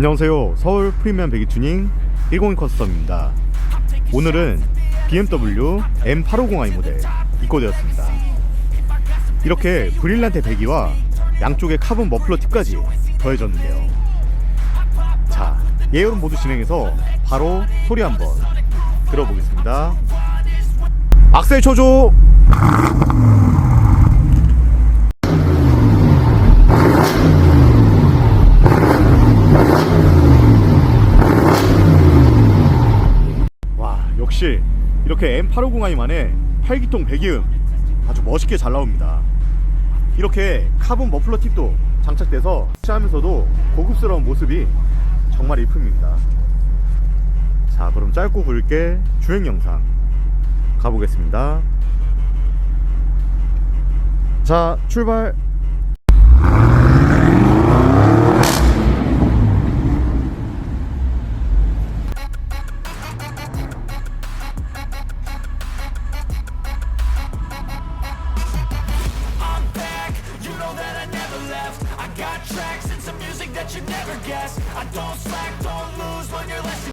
안녕하세요. 서울 프리미엄 배기 튜닝 102 커스텀입니다. 오늘은 BMW M850i 모델 입고되었습니다. 이렇게 브릴란테 배기와 양쪽에 카본 머플러 팁까지 더해졌는데요. 자, 예열 모드 진행해서 바로 소리 한번 들어보겠습니다. 악셀 쳐줘! 역시 이렇게 M850i만의 8기통 배기음 아주 멋있게 잘 나옵니다. 이렇게 카본 머플러 팁도 장착돼서 하면서도 고급스러운 모습이 정말 이쁩니다. 자, 그럼 짧고 굵게 주행 영상 가보겠습니다. 자, 출발! Got tracks and some music that you never guess. I don't slack, don't lose.